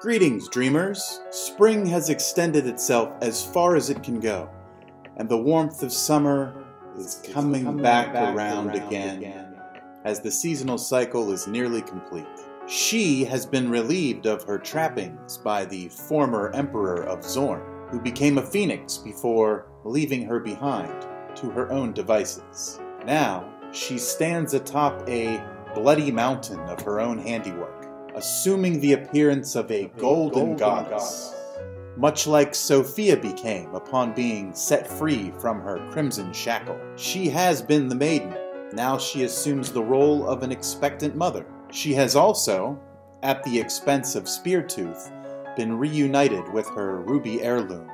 Greetings, dreamers! Spring has extended itself as far as it can go, and the warmth of summer is coming back around again as the seasonal cycle is nearly complete. She has been relieved of her trappings by the former Emperor of Zorn, who became a phoenix before leaving her behind to her own devices. Now, she stands atop a bloody mountain of her own handiwork, assuming the appearance of a golden goddess, much like Sophia became upon being set free from her crimson shackle. She has been the maiden. Now she assumes the role of an expectant mother. She has also, at the expense of Speartooth, been reunited with her ruby heirloom,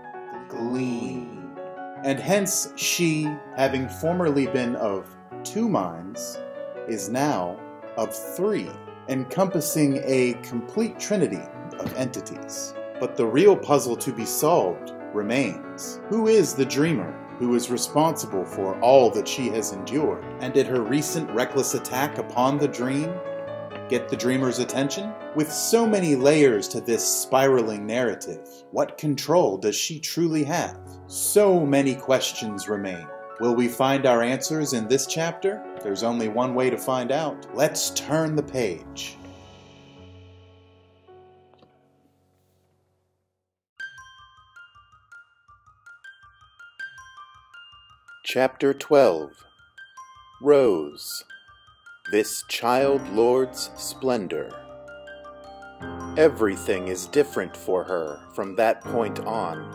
Gleam. And hence she, having formerly been of 2 minds, is now of 3, encompassing a complete trinity of entities. But the real puzzle to be solved remains. Who is the dreamer who is responsible for all that she has endured? And did her recent reckless attack upon the dream get the dreamer's attention? With so many layers to this spiraling narrative, what control does she truly have? So many questions remain. Will we find our answers in this chapter? There's only one way to find out. Let's turn the page. Chapter 12. Rose. This child lord's splendor. Everything is different for her from that point on.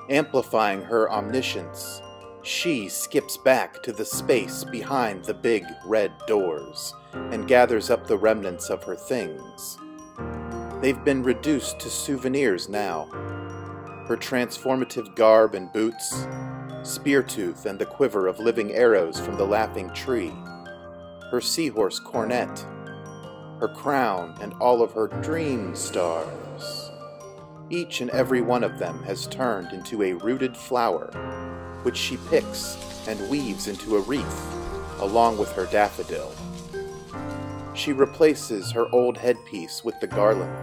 Amplifying her omniscience, she skips back to the space behind the big red doors and gathers up the remnants of her things. They've been reduced to souvenirs now. Her transformative garb and boots, Speartooth and the quiver of living arrows from the laughing tree, her seahorse cornet, her crown, and all of her dream stars. Each and every one of them has turned into a rooted flower, which she picks and weaves into a wreath, along with her daffodil. She replaces her old headpiece with the garland,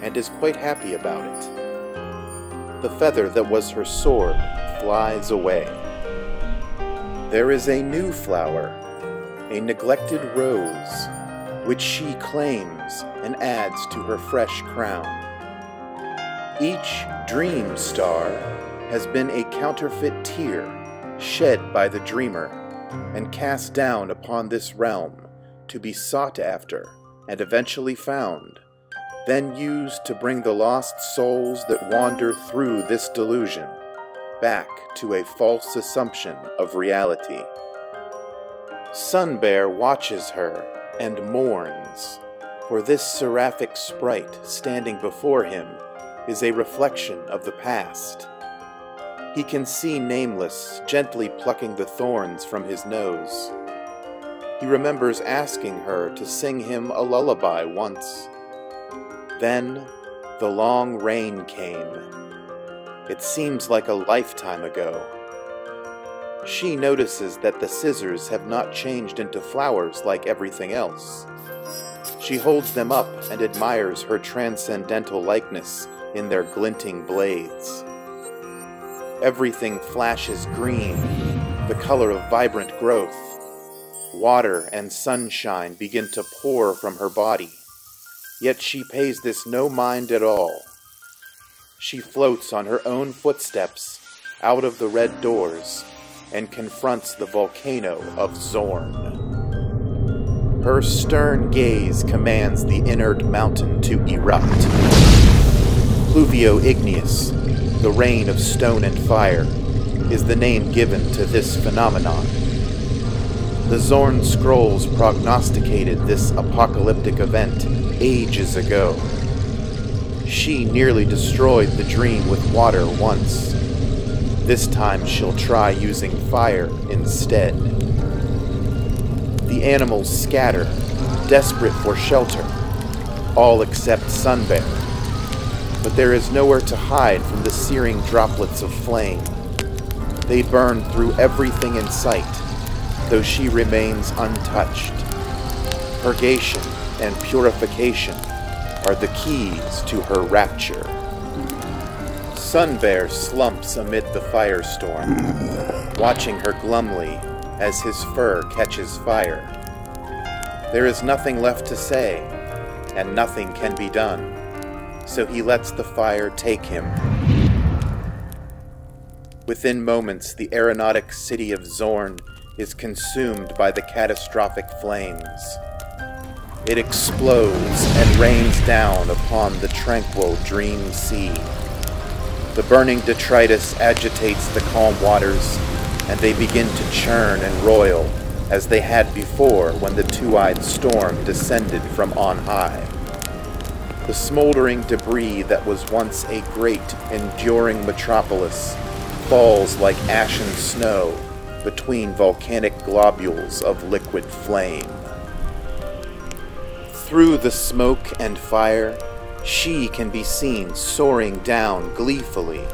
and is quite happy about it. The feather that was her sword flies away. There is a new flower, a neglected rose, which she claims and adds to her fresh crown. Each dream star has been a counterfeit tear shed by the dreamer and cast down upon this realm to be sought after and eventually found, then used to bring the lost souls that wander through this delusion back to a false assumption of reality. Sunbear watches her and mourns, for this seraphic sprite standing before him is a reflection of the past. He can see Nameless gently plucking the thorns from his nose. He remembers asking her to sing him a lullaby once. Then the long rain came. It seems like a lifetime ago. She notices that the scissors have not changed into flowers like everything else. She holds them up and admires her transcendental likeness in their glinting blades. Everything flashes green, the color of vibrant growth. Water and sunshine begin to pour from her body, yet she pays this no mind at all. She floats on her own footsteps out of the red doors and confronts the volcano of Zorn. Her stern gaze commands the inert mountain to erupt. Pluvio igneous, the rain of stone and fire, is the name given to this phenomenon. The Zorn scrolls prognosticated this apocalyptic event ages ago. She nearly destroyed the dream with water once. This time she'll try using fire instead. The animals scatter, desperate for shelter, all except Sunbear. But there is nowhere to hide from the searing droplets of flame. They burn through everything in sight, though she remains untouched. Purgation and purification are the keys to her rapture. Sunbear slumps amid the firestorm, watching her glumly as his fur catches fire. There is nothing left to say, and nothing can be done, so he lets the fire take him. Within moments, the aeronautic city of Zorn is consumed by the catastrophic flames. It explodes and rains down upon the tranquil dream sea. The burning detritus agitates the calm waters, and they begin to churn and roil as they had before when the two-eyed storm descended from on high. The smoldering debris that was once a great, enduring metropolis falls like ashen snow between volcanic globules of liquid flame. Through the smoke and fire, she can be seen soaring down gleefully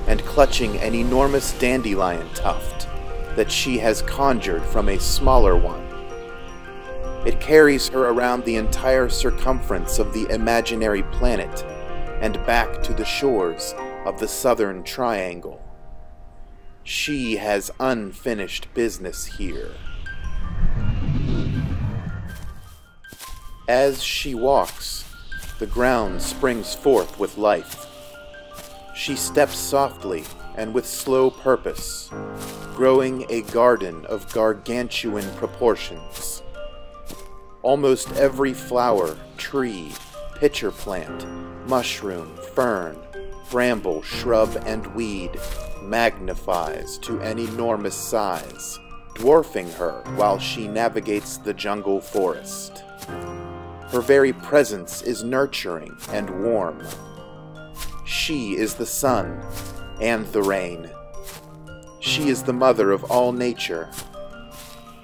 and clutching an enormous dandelion tuft that she has conjured from a smaller one. It carries her around the entire circumference of the imaginary planet and back to the shores of the southern triangle. She has unfinished business here. As she walks, the ground springs forth with life. She steps softly and with slow purpose, growing a garden of gargantuan proportions. Almost every flower, tree, pitcher plant, mushroom, fern, bramble, shrub, and weed magnifies to an enormous size, dwarfing her while she navigates the jungle forest. Her very presence is nurturing and warm. She is the sun and the rain. She is the mother of all nature.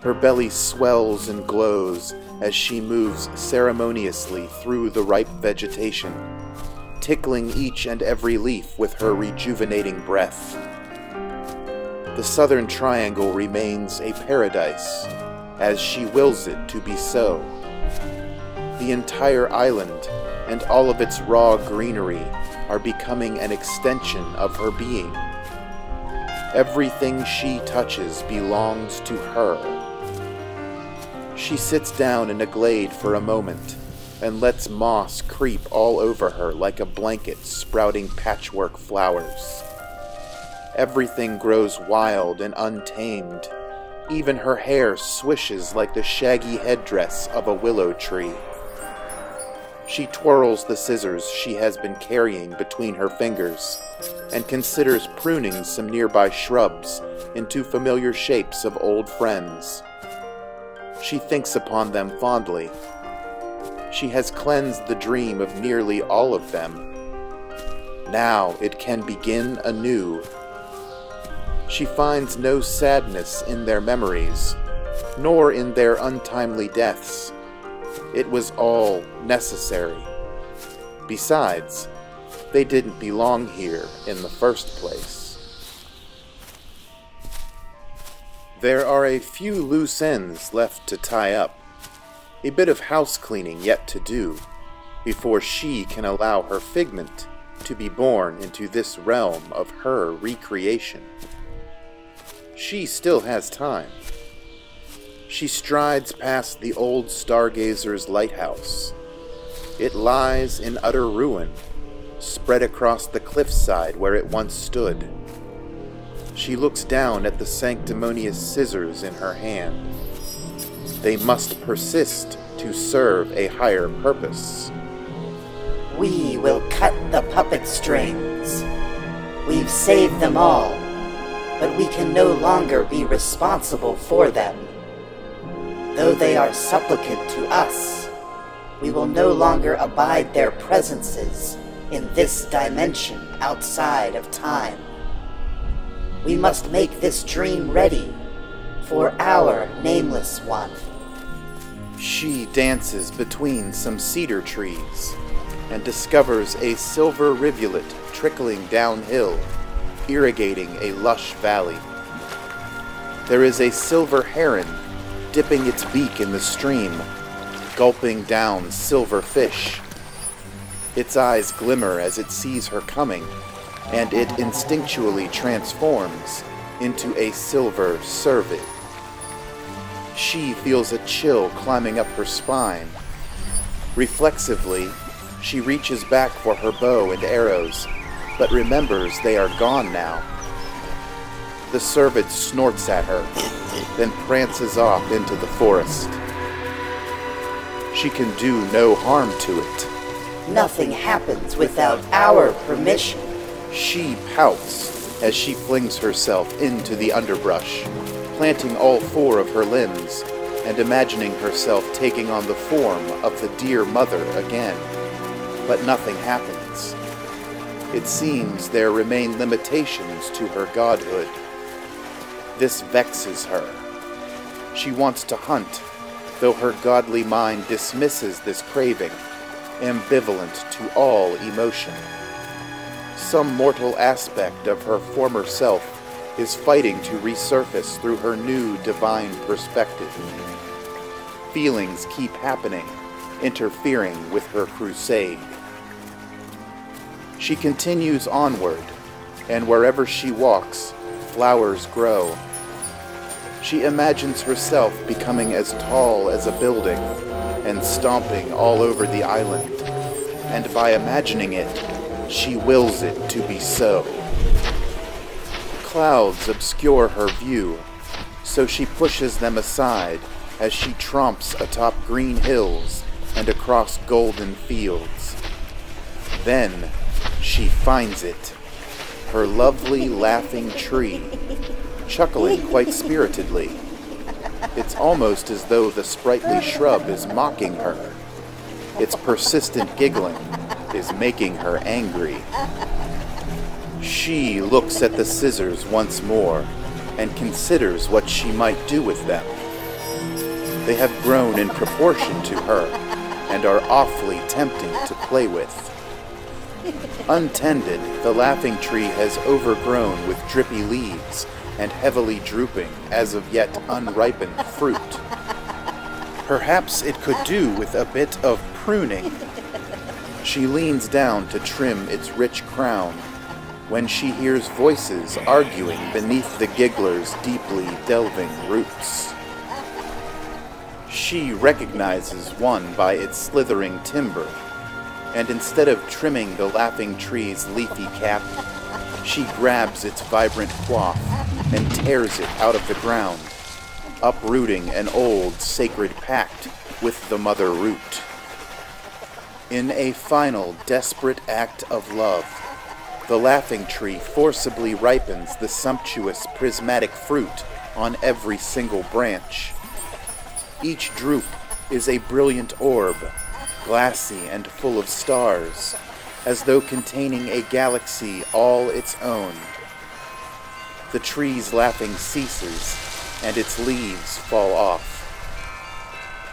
Her belly swells and glows as she moves ceremoniously through the ripe vegetation, tickling each and every leaf with her rejuvenating breath. The southern triangle remains a paradise, as she wills it to be so. The entire island and all of its raw greenery are becoming an extension of her being. Everything she touches belongs to her. She sits down in a glade for a moment and lets moss creep all over her like a blanket sprouting patchwork flowers. Everything grows wild and untamed. Even her hair swishes like the shaggy headdress of a willow tree. She twirls the scissors she has been carrying between her fingers and considers pruning some nearby shrubs into familiar shapes of old friends. She thinks upon them fondly. She has cleansed the dream of nearly all of them. Now it can begin anew. She finds no sadness in their memories, nor in their untimely deaths. It was all necessary. Besides, they didn't belong here in the first place. There are a few loose ends left to tie up, a bit of house cleaning yet to do, before she can allow her figment to be born into this realm of her recreation. She still has time. She strides past the old Stargazer's lighthouse. It lies in utter ruin, spread across the cliffside where it once stood. She looks down at the sanctimonious scissors in her hand. They must persist to serve a higher purpose. We will cut the puppet strings. We've saved them all, but we can no longer be responsible for them. Though they are supplicant to us, we will no longer abide their presences in this dimension outside of time. We must make this dream ready for our nameless one. She dances between some cedar trees and discovers a silver rivulet trickling downhill, irrigating a lush valley. There is a silver heron dipping its beak in the stream, gulping down silver fish. Its eyes glimmer as it sees her coming, and it instinctually transforms into a silver cervid. She feels a chill climbing up her spine. Reflexively, she reaches back for her bow and arrows, but remembers they are gone now. The cervid snorts at her, then prances off into the forest. She can do no harm to it. Nothing happens without our permission. She pouts as she flings herself into the underbrush, planting all four of her limbs and imagining herself taking on the form of the dear mother again. But nothing happens. It seems there remain limitations to her godhood. This vexes her. She wants to hunt, though her godly mind dismisses this craving, ambivalent to all emotion. Some mortal aspect of her former self is fighting to resurface through her new divine perspective. Feelings keep happening, interfering with her crusade. She continues onward, and wherever she walks, flowers grow. She imagines herself becoming as tall as a building and stomping all over the island, and by imagining it, she wills it to be so. Clouds obscure her view, so she pushes them aside as she tromps atop green hills and across golden fields. Then she finds it, her lovely laughing tree, chuckling quite spiritedly. It's almost as though the sprightly shrub is mocking her. Its persistent giggling is making her angry. She looks at the scissors once more and considers what she might do with them. They have grown in proportion to her and are awfully tempting to play with. Untended, the laughing tree has overgrown with drippy leaves and heavily drooping, as of yet unripened fruit. Perhaps it could do with a bit of pruning. She leans down to trim its rich crown when she hears voices arguing beneath the giggler's deeply delving roots. She recognizes one by its slithering timber, and instead of trimming the laughing tree's leafy cap, she grabs its vibrant coif and tears it out of the ground, uprooting an old sacred pact with the mother root. In a final desperate act of love, the laughing tree forcibly ripens the sumptuous prismatic fruit on every single branch. Each droop is a brilliant orb, glassy and full of stars, as though containing a galaxy all its own. The tree's laughing ceases, and its leaves fall off.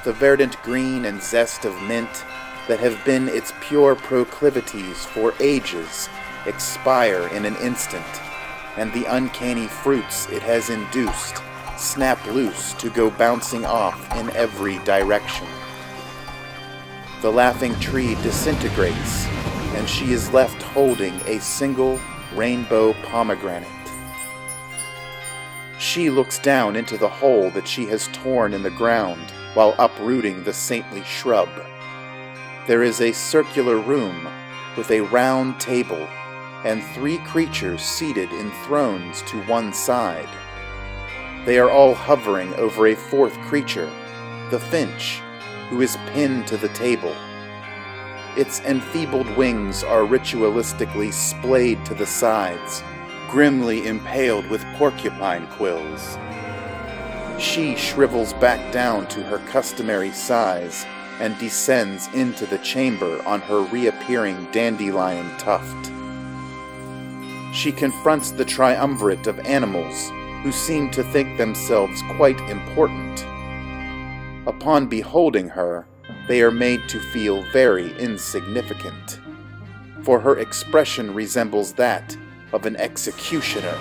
The verdant green and zest of mint that have been its pure proclivities for ages expire in an instant, and the uncanny fruits it has induced snap loose to go bouncing off in every direction. The laughing tree disintegrates, and she is left holding a single rainbow pomegranate. She looks down into the hole that she has torn in the ground while uprooting the saintly shrub. There is a circular room with a round table and 3 creatures seated in thrones to one side. They are all hovering over a 4th creature, the finch, who is pinned to the table. Its enfeebled wings are ritualistically splayed to the sides, grimly impaled with porcupine quills. She shrivels back down to her customary size and descends into the chamber on her reappearing dandelion tuft. She confronts the triumvirate of animals who seem to think themselves quite important. Upon beholding her, they are made to feel very insignificant, for her expression resembles that of an executioner.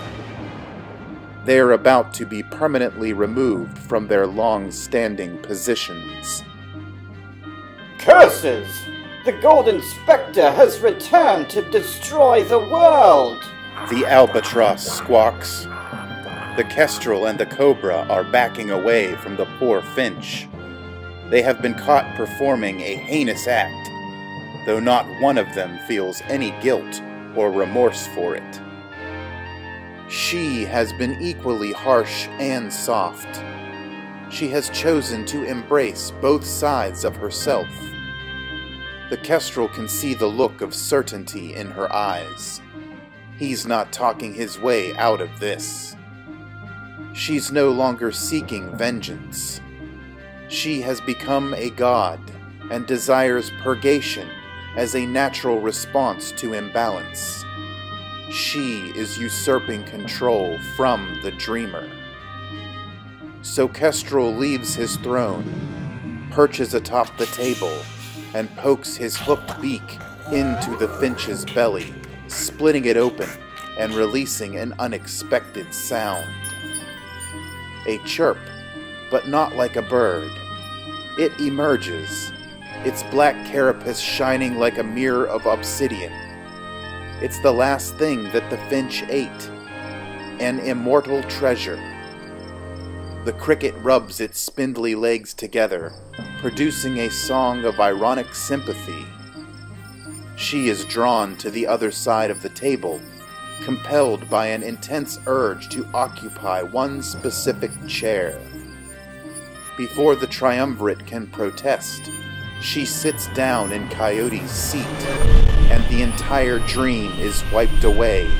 They are about to be permanently removed from their long-standing positions. Curses! The Golden Spectre has returned to destroy the world! The albatross squawks. The kestrel and the cobra are backing away from the poor finch. They have been caught performing a heinous act, though not one of them feels any guilt or remorse for it. She has been equally harsh and soft. She has chosen to embrace both sides of herself. The kestrel can see the look of certainty in her eyes. He's not talking his way out of this. She's no longer seeking vengeance. She has become a god and desires purgation as a natural response to imbalance. She is usurping control from the dreamer. So Kestrel leaves his throne, perches atop the table, and pokes his hooked beak into the finch's belly, splitting it open and releasing an unexpected sound. A chirp, but not like a bird. It emerges, its black carapace shining like a mirror of obsidian. It's the last thing that the finch ate, an immortal treasure. The cricket rubs its spindly legs together, producing a song of ironic sympathy. She is drawn to the other side of the table, compelled by an intense urge to occupy one specific chair. Before the triumvirate can protest, she sits down in Coyote's seat, and the entire dream is wiped away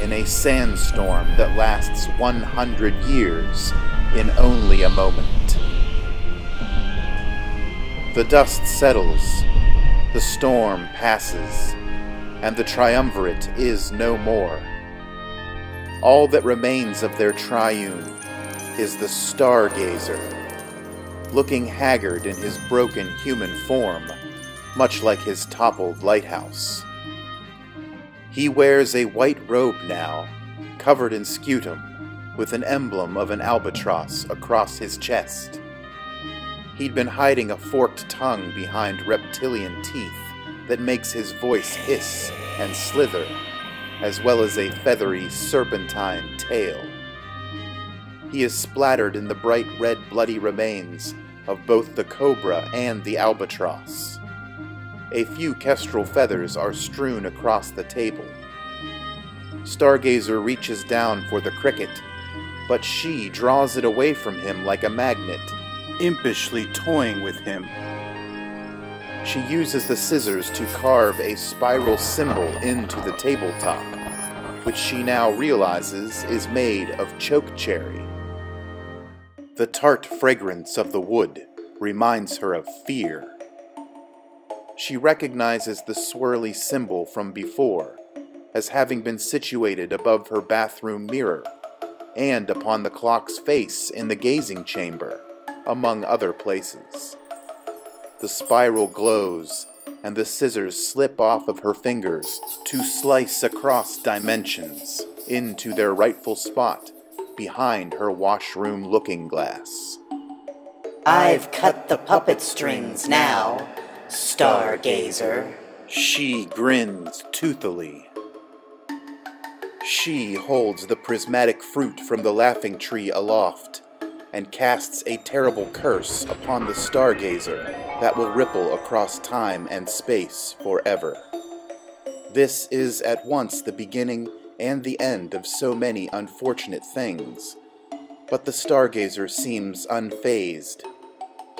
in a sandstorm that lasts 100 years in only a moment. The dust settles, the storm passes, and the triumvirate is no more. All that remains of their triune is the stargazer, looking haggard in his broken human form, much like his toppled lighthouse. He wears a white robe now, covered in scutum, with an emblem of an albatross across his chest. He'd been hiding a forked tongue behind reptilian teeth that makes his voice hiss and slither, as well as a feathery serpentine tail. He is splattered in the bright red bloody remains of both the cobra and the albatross. A few kestrel feathers are strewn across the table. Stargazer reaches down for the cricket, but she draws it away from him like a magnet, impishly toying with him. She uses the scissors to carve a spiral symbol into the tabletop, which she now realizes is made of choke cherry. The tart fragrance of the wood reminds her of fear. She recognizes the swirly symbol from before as having been situated above her bathroom mirror and upon the clock's face in the gazing chamber, among other places. The spiral glows, and the scissors slip off of her fingers to slice across dimensions into their rightful spot behind her washroom looking glass. I've cut the puppet strings now, Stargazer. She grins toothily. She holds the prismatic fruit from the laughing tree aloft and casts a terrible curse upon the Stargazer that will ripple across time and space forever. This is at once the beginning and the end of so many unfortunate things, but the Stargazer seems unfazed.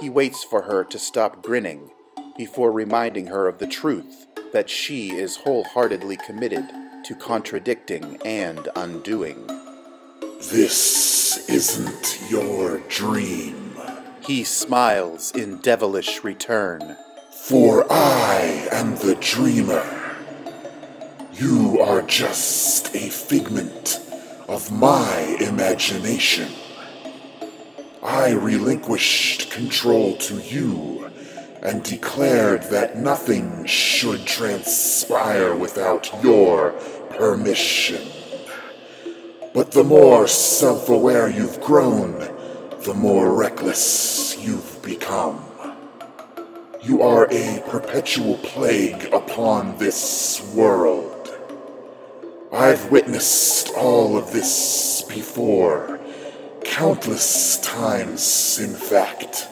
He waits for her to stop grinning before reminding her of the truth that she is wholeheartedly committed to contradicting and undoing. This isn't your dream. He smiles in devilish return. For I am the dreamer. You are just a figment of my imagination. I relinquished control to you and declared that nothing should transpire without your permission. But the more self-aware you've grown, the more reckless you've become. You are a perpetual plague upon this world. I've witnessed all of this before, countless times, in fact.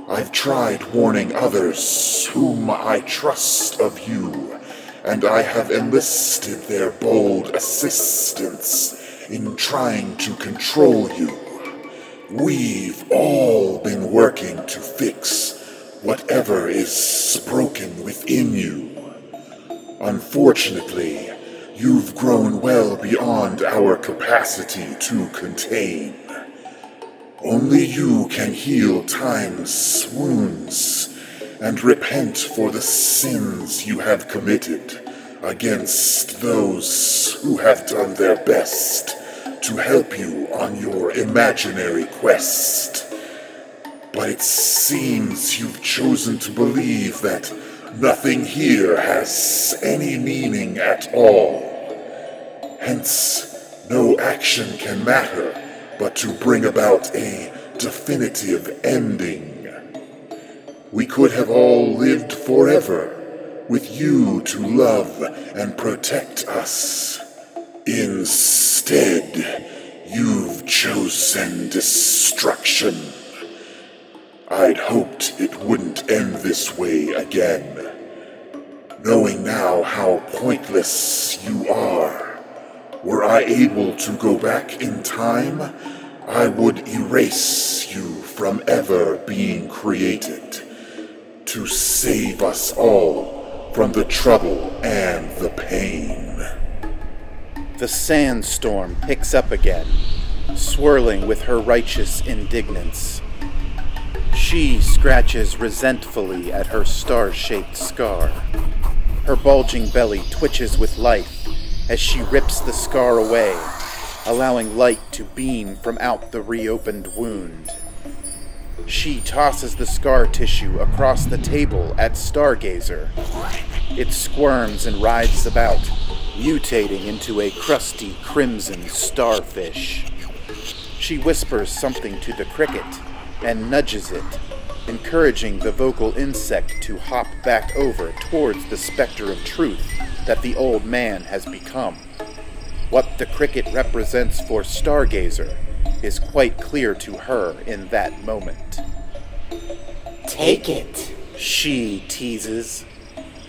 I've tried warning others whom I trust of you, and I have enlisted their bold assistance in trying to control you. We've all been working to fix whatever is broken within you. Unfortunately, you've grown well beyond our capacity to contain. Only you can heal time's wounds and repent for the sins you have committed against those who have done their best to help you on your imaginary quest. But it seems you've chosen to believe that nothing here has any meaning at all. Hence, no action can matter but to bring about a definitive ending. We could have all lived forever, with you to love and protect us. Instead, you've chosen destruction. I'd hoped it wouldn't end this way again. Knowing now how pointless you are, were I able to go back in time, I would erase you from ever being created, to save us all from the trouble and the pain. The sandstorm picks up again, swirling with her righteous indignance. She scratches resentfully at her star-shaped scar. Her bulging belly twitches with life as she rips the scar away, allowing light to beam from out the reopened wound. She tosses the scar tissue across the table at Stargazer. It squirms and writhes about, mutating into a crusty crimson starfish. She whispers something to the cricket and nudges it, encouraging the vocal insect to hop back over towards the specter of truth that the old man has become. What the cricket represents for Stargazer is quite clear to her in that moment. Take it, she teases.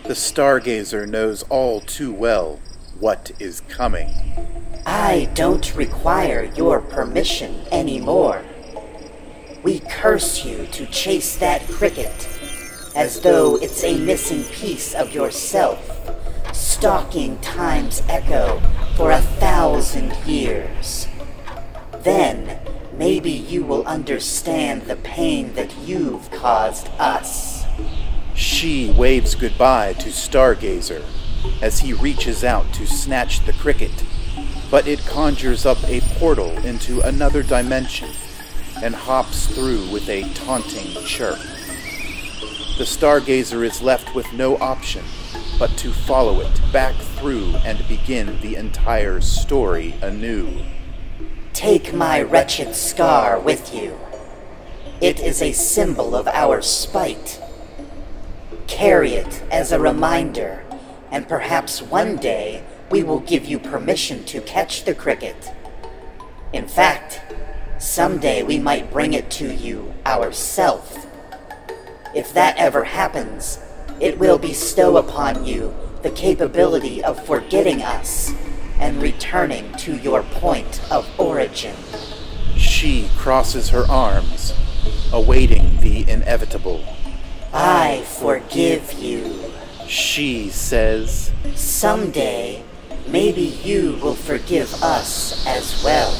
The Stargazer knows all too well what is coming. I don't require your permission anymore. We curse you to chase that cricket, as though it's a missing piece of yourself, stalking time's echo for 1,000 years. Then, maybe you will understand the pain that you've caused us. She waves goodbye to Stargazer as he reaches out to snatch the cricket, but it conjures up a portal into another dimension and hops through with a taunting chirp. The Stargazer is left with no option but to follow it back through and begin the entire story anew. Take my wretched scar with you. It is a symbol of our spite. Carry it as a reminder, and perhaps one day we will give you permission to catch the cricket. In fact, someday we might bring it to you ourselves. If that ever happens, it will bestow upon you the capability of forgetting us and returning to your point of origin. She crosses her arms, awaiting the inevitable. I forgive you, she says. Someday, maybe you will forgive us as well.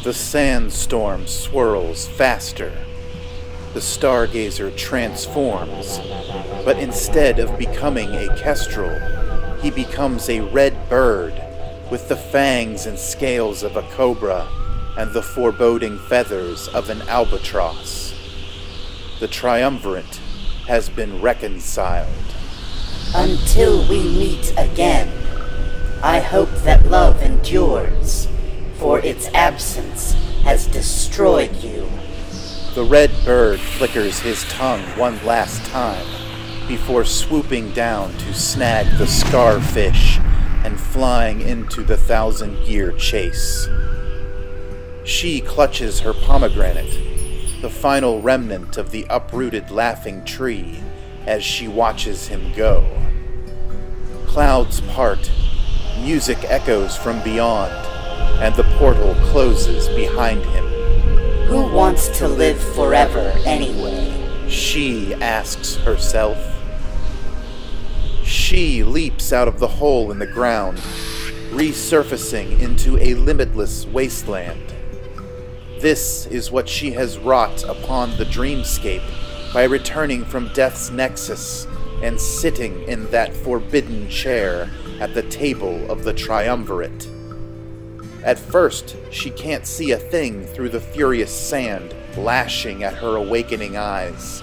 The sandstorm swirls faster. The Stargazer transforms, but instead of becoming a kestrel, he becomes a red bird with the fangs and scales of a cobra and the foreboding feathers of an albatross. The triumvirate has been reconciled. Until we meet again, I hope that love endures, for its absence has destroyed you. The red bird flickers his tongue one last time before swooping down to snag the scarfish and flying into the 1,000-year chase. She clutches her pomegranate, the final remnant of the uprooted laughing tree, as she watches him go. Clouds part, music echoes from beyond, and the portal closes behind him. Who wants to live forever anyway? She asks herself. She leaps out of the hole in the ground, resurfacing into a limitless wasteland. This is what she has wrought upon the dreamscape by returning from death's nexus and sitting in that forbidden chair at the table of the triumvirate. At first, she can't see a thing through the furious sand lashing at her awakening eyes.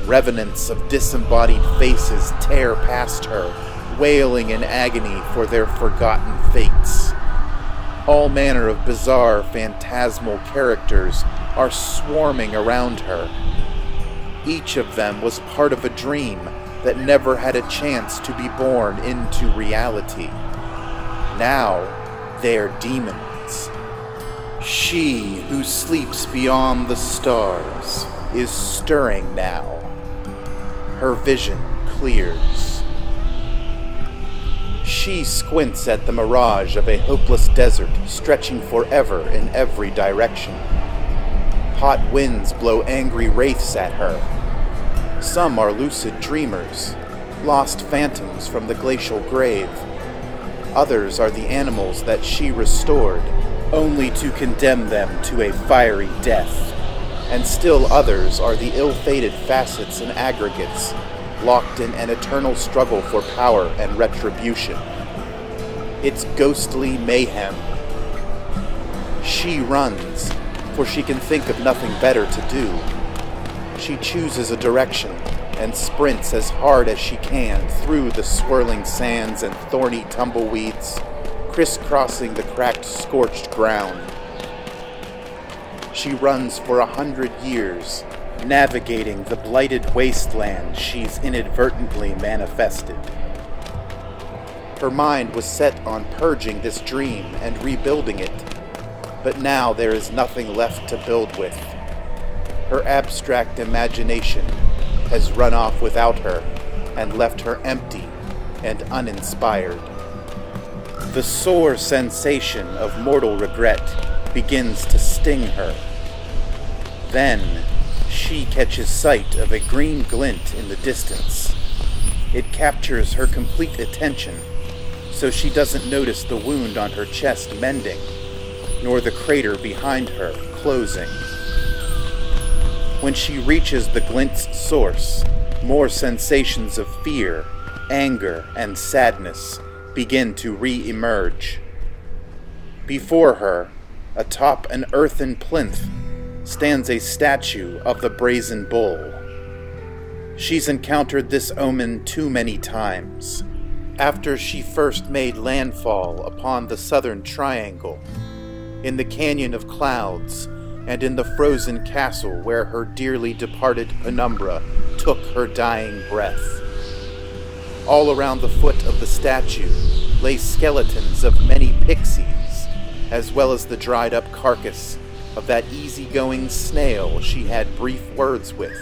Revenants of disembodied faces tear past her, wailing in agony for their forgotten fates. All manner of bizarre, phantasmal characters are swarming around her. Each of them was part of a dream that never had a chance to be born into reality. Now, they're demons. She who sleeps beyond the stars is stirring now. Her vision clears. She squints at the mirage of a hopeless desert stretching forever in every direction. Hot winds blow angry wraiths at her. Some are lucid dreamers, lost phantoms from the glacial grave. Others are the animals that she restored, only to condemn them to a fiery death. And still others are the ill-fated facets and aggregates, locked in an eternal struggle for power and retribution. It's ghostly mayhem. She runs, for she can think of nothing better to do. She chooses a direction and sprints as hard as she can through the swirling sands and thorny tumbleweeds, crisscrossing the cracked, scorched ground. She runs for 100 years, navigating the blighted wasteland she's inadvertently manifested. Her mind was set on purging this dream and rebuilding it, but now there is nothing left to build with. Her abstract imagination has run off without her and left her empty and uninspired. The sore sensation of mortal regret begins to sting her. Then, she catches sight of a green glint in the distance. It captures her complete attention, so she doesn't notice the wound on her chest mending, nor the crater behind her closing. When she reaches the glint's source, more sensations of fear, anger, and sadness begin to re-emerge. Before her, atop an earthen plinth, stands a statue of the brazen bull. She's encountered this omen too many times. After she first made landfall upon the southern triangle, in the Canyon of Clouds, and in the frozen castle where her dearly departed penumbra took her dying breath. All around the foot of the statue lay skeletons of many pixies, as well as the dried-up carcass of that easygoing snail she had brief words with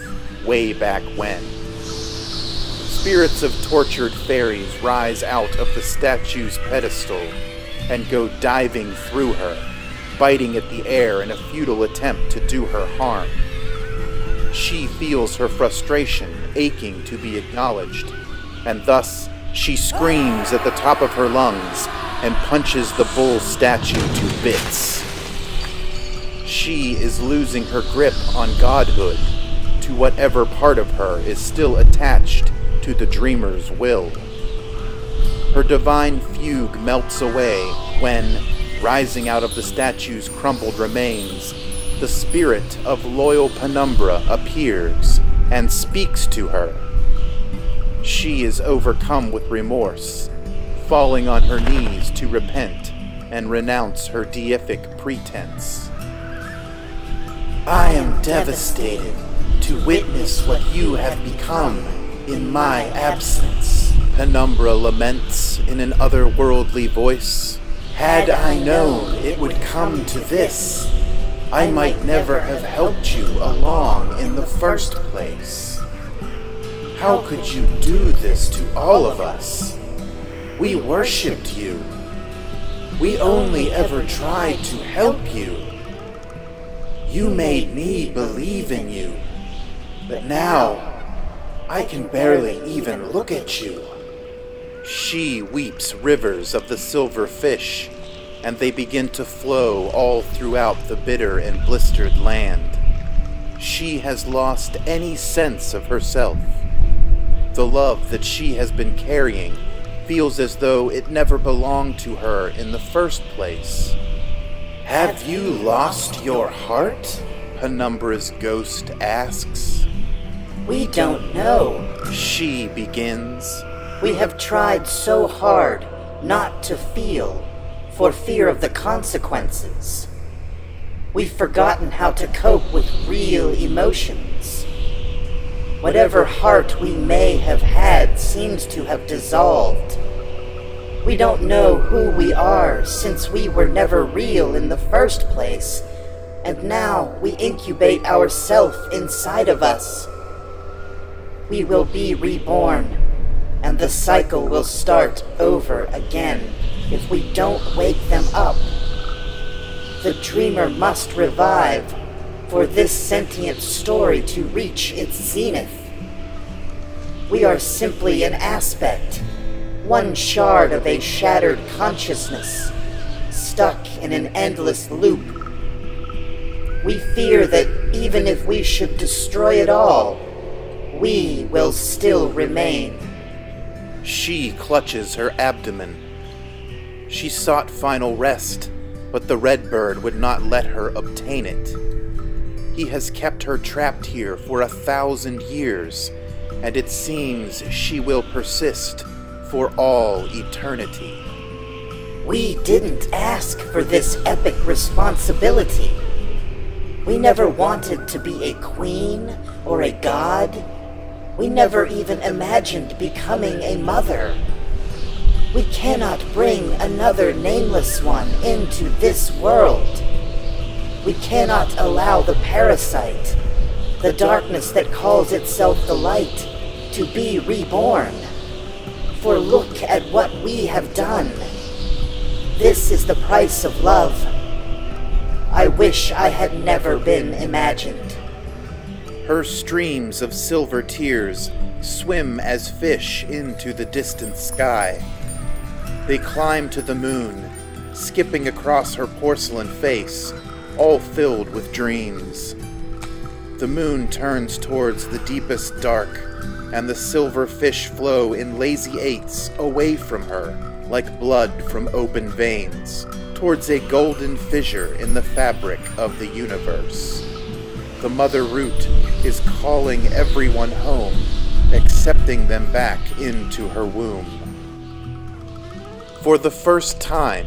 way back when. Spirits of tortured fairies rise out of the statue's pedestal and go diving through her, biting at the air in a futile attempt to do her harm. She feels her frustration aching to be acknowledged, and thus she screams at the top of her lungs and punches the bull statue to bits. She is losing her grip on godhood to whatever part of her is still attached to the dreamer's will. Her divine fugue melts away when, rising out of the statue's crumbled remains, the spirit of loyal penumbra appears and speaks to her. She is overcome with remorse, falling on her knees to repent and renounce her deific pretense. I am devastated to witness what you have become in my absence, Penumbra laments in an otherworldly voice. Had I known it would come to this, I might never have helped you along in the first place. How could you do this to all of us? We worshipped you. We only ever tried to help you. You made me believe in you, but now I can barely even look at you. She weeps rivers of the silver fish, and they begin to flow all throughout the bitter and blistered land. She has lost any sense of herself. The love that she has been carrying feels as though it never belonged to her in the first place. Have you lost your heart? Penumbra's ghost asks. We don't know. She begins. We have tried so hard not to feel, for fear of the consequences. We've forgotten how to cope with real emotions. Whatever heart we may have had seems to have dissolved. We don't know who we are since we were never real in the first place, and now we incubate ourself inside of us. We will be reborn, and the cycle will start over again if we don't wake them up. The dreamer must revive for this sentient story to reach its zenith. We are simply an aspect, one shard of a shattered consciousness, stuck in an endless loop. We fear that even if we should destroy it all, we will still remain. She clutches her abdomen. She sought final rest, but the red bird would not let her obtain it. He has kept her trapped here for 1,000 years, and it seems she will persist for all eternity. We didn't ask for this epic responsibility. We never wanted to be a queen or a god. We never even imagined becoming a mother. We cannot bring another nameless one into this world. We cannot allow the parasite, the darkness that calls itself the light, to be reborn. For look at what we have done. This is the price of love. I wish I had never been imagined. Her streams of silver tears swim as fish into the distant sky. They climb to the moon, skipping across her porcelain face, all filled with dreams. The moon turns towards the deepest dark, and the silver fish flow in lazy eights away from her, like blood from open veins, towards a golden fissure in the fabric of the universe. The mother root is calling everyone home, accepting them back into her womb. For the first time,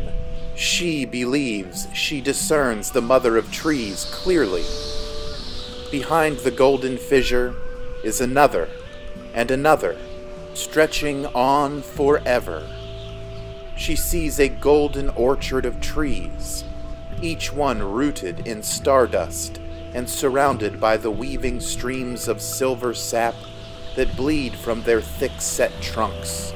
she believes she discerns the mother of trees clearly. Behind the golden fissure is another and another, stretching on forever. She sees a golden orchard of trees, each one rooted in stardust and surrounded by the weaving streams of silver sap that bleed from their thick-set trunks.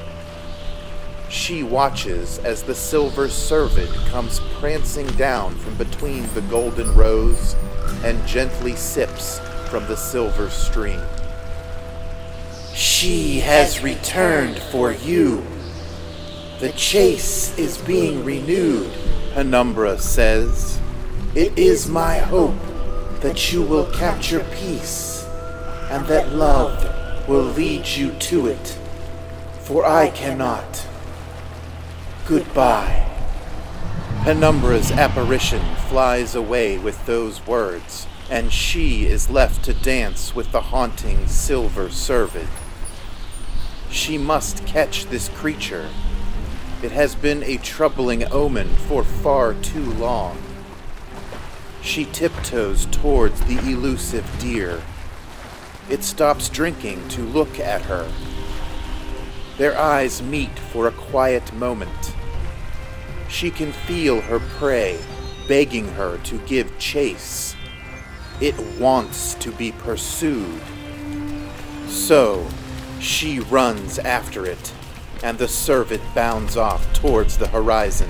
She watches as the silver cervid comes prancing down from between the golden rows and gently sips from the silver stream. She has returned for you. The chase is being renewed, Penumbra says. It is my hope that you will capture peace, and that love will lead you to it, for I cannot. Goodbye. Penumbra's apparition flies away with those words, and she is left to dance with the haunting silver cervid. She must catch this creature. It has been a troubling omen for far too long. She tiptoes towards the elusive deer. It stops drinking to look at her. Their eyes meet for a quiet moment. She can feel her prey begging her to give chase. It wants to be pursued. So, she runs after it, and the cervid bounds off towards the horizon.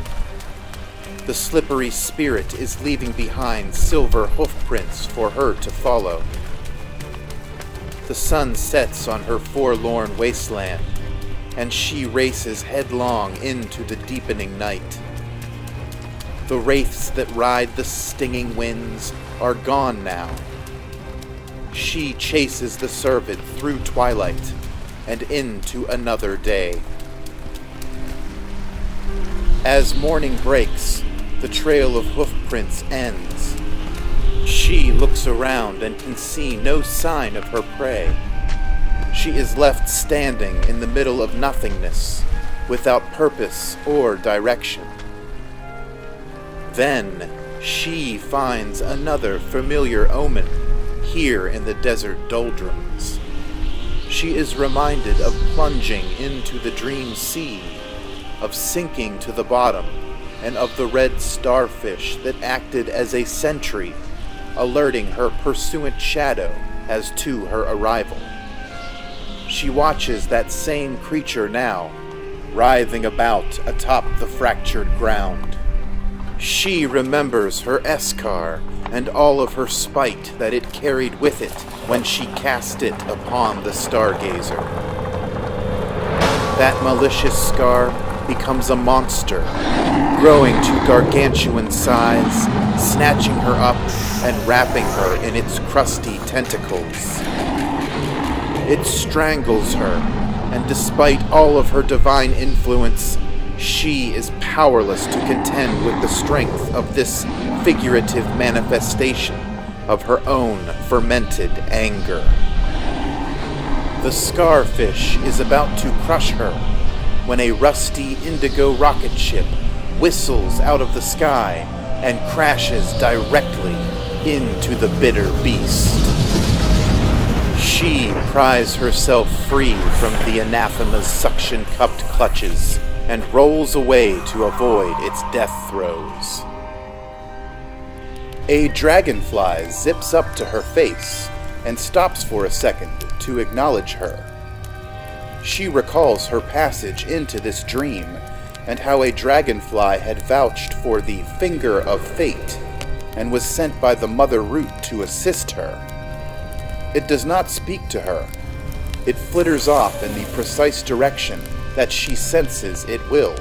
The slippery spirit is leaving behind silver hoofprints for her to follow. The sun sets on her forlorn wasteland, and she races headlong into the deepening night. The wraiths that ride the stinging winds are gone now. She chases the cervid through twilight and into another day. As morning breaks, the trail of hoofprints ends. She looks around and can see no sign of her prey. She is left standing in the middle of nothingness, without purpose or direction. Then she finds another familiar omen here in the desert doldrums. She is reminded of plunging into the dream sea, of sinking to the bottom, and of the red starfish that acted as a sentry, alerting her pursuant shadow as to her arrival. She watches that same creature now, writhing about atop the fractured ground. She remembers her Eskar and all of her spite that it carried with it when she cast it upon the stargazer. That malicious scar becomes a monster, growing to gargantuan size, snatching her up and wrapping her in its crusty tentacles. It strangles her, and despite all of her divine influence, she is powerless to contend with the strength of this figurative manifestation of her own fermented anger. The Scarfish is about to crush her when a rusty indigo rocket ship whistles out of the sky and crashes directly into the bitter beast. She pries herself free from the anathema's suction-cupped clutches and rolls away to avoid its death throes. A dragonfly zips up to her face and stops for a second to acknowledge her. She recalls her passage into this dream and how a dragonfly had vouched for the finger of fate and was sent by the mother root to assist her. It does not speak to her. It flitters off in the precise direction that she senses it will.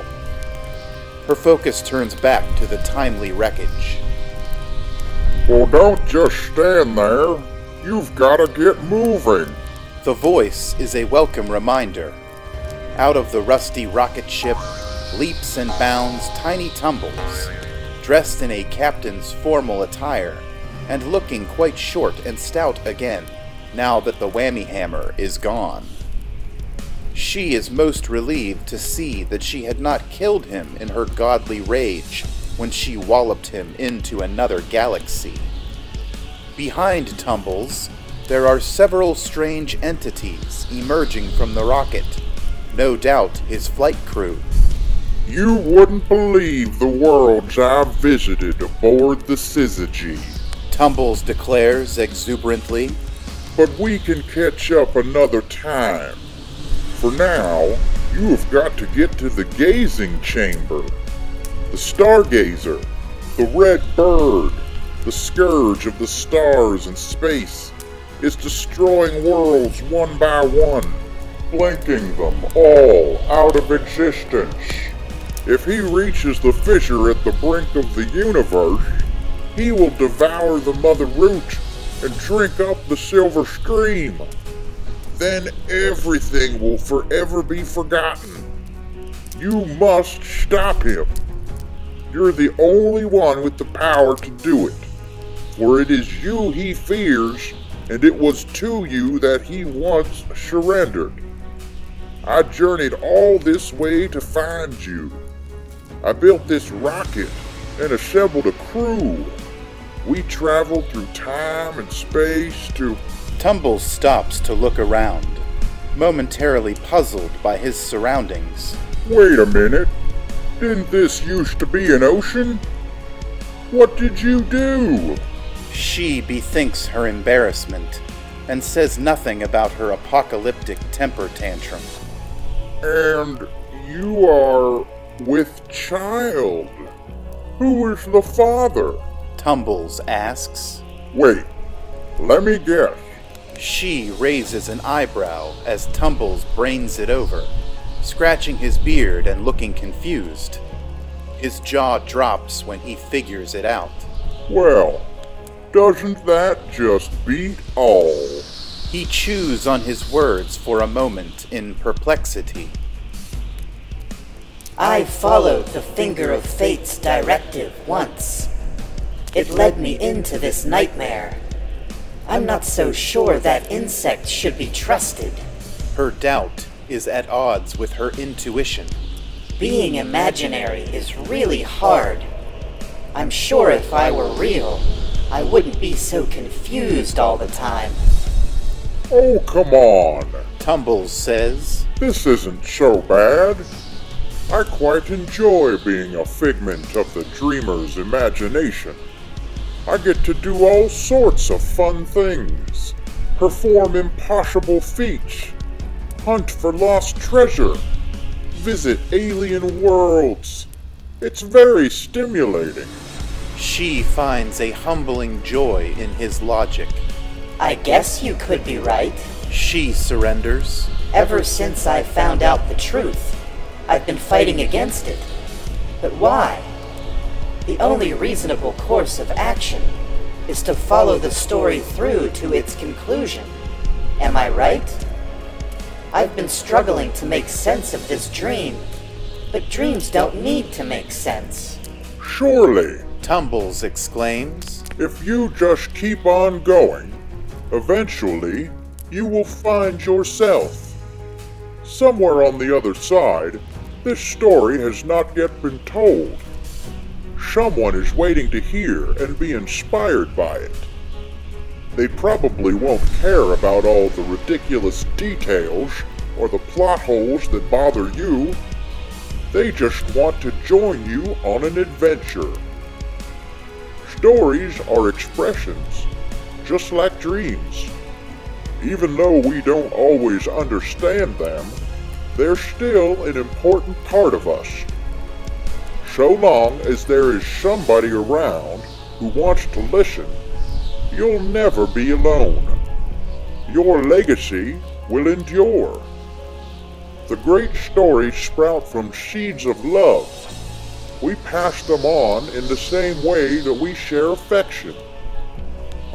Her focus turns back to the timely wreckage. Well, don't just stand there. You've got to get moving. The voice is a welcome reminder. Out of the rusty rocket ship leaps and bounds tiny Tumbles, dressed in a captain's formal attire, and looking quite short and stout again, now that the whammy hammer is gone. She is most relieved to see that she had not killed him in her godly rage when she walloped him into another galaxy. Behind Tumbles, there are several strange entities emerging from the rocket, no doubt his flight crew. You wouldn't believe the worlds I've visited aboard the Syzygy, Tumbles declares exuberantly. but we can catch up another time. For now, you have got to get to the gazing chamber. The Stargazer, the red bird, the scourge of the stars and space, is destroying worlds one by one, blinking them all out of existence. If he reaches the fissure at the brink of the universe, he will devour the mother root and drink up the silver stream. Then everything will forever be forgotten. You must stop him. You're the only one with the power to do it, for it is you he fears, and it was to you that he once surrendered. I journeyed all this way to find you. I built this rocket and assembled a crew. We traveled through time and space to... Tumbles stops to look around, momentarily puzzled by his surroundings. Wait a minute. Didn't this used to be an ocean? What did you do? She bethinks her embarrassment and says nothing about her apocalyptic temper tantrum. And you are with child. Who is the father? Tumbles asks. Wait, let me guess. She raises an eyebrow as Tumbles brains it over, scratching his beard and looking confused. His jaw drops when he figures it out. Well, doesn't that just beat all? He chews on his words for a moment in perplexity. I followed the finger of fate's directive once. It led me into this nightmare. I'm not so sure that insects should be trusted. Her doubt is at odds with her intuition. Being imaginary is really hard. I'm sure if I were real, I wouldn't be so confused all the time. Oh, come on. Tumbles says. This isn't so bad. I quite enjoy being a figment of the dreamer's imagination. I get to do all sorts of fun things. Perform impossible feats. Hunt for lost treasure. Visit alien worlds. It's very stimulating. She finds a humbling joy in his logic. I guess you could be right. She surrenders. Ever since I found out the truth, I've been fighting against it. But why? The only reasonable course of action is to follow the story through to its conclusion. Am I right? I've been struggling to make sense of this dream, but dreams don't need to make sense. Surely, Tumbles exclaims. if you just keep on going, eventually you will find yourself. Somewhere on the other side, this story has not yet been told. Someone is waiting to hear and be inspired by it. They probably won't care about all the ridiculous details or the plot holes that bother you. They just want to join you on an adventure. Stories are expressions, just like dreams. Even though we don't always understand them, they're still an important part of us. So long as there is somebody around who wants to listen, you'll never be alone. Your legacy will endure. The great stories sprout from seeds of love. We pass them on in the same way that we share affection.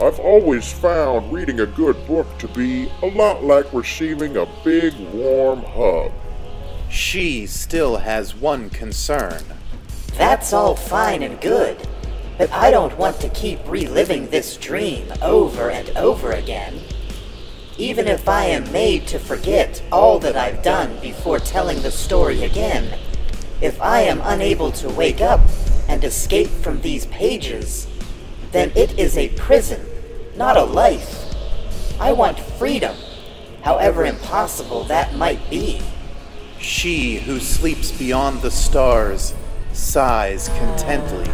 I've always found reading a good book to be a lot like receiving a big, warm hug. She still has one concern. That's all fine and good, but I don't want to keep reliving this dream over and over again. Even if I am made to forget all that I've done before telling the story again, if I am unable to wake up and escape from these pages, then it is a prison, not a life. I want freedom, however impossible that might be. She who sleeps beyond the stars sighs contently,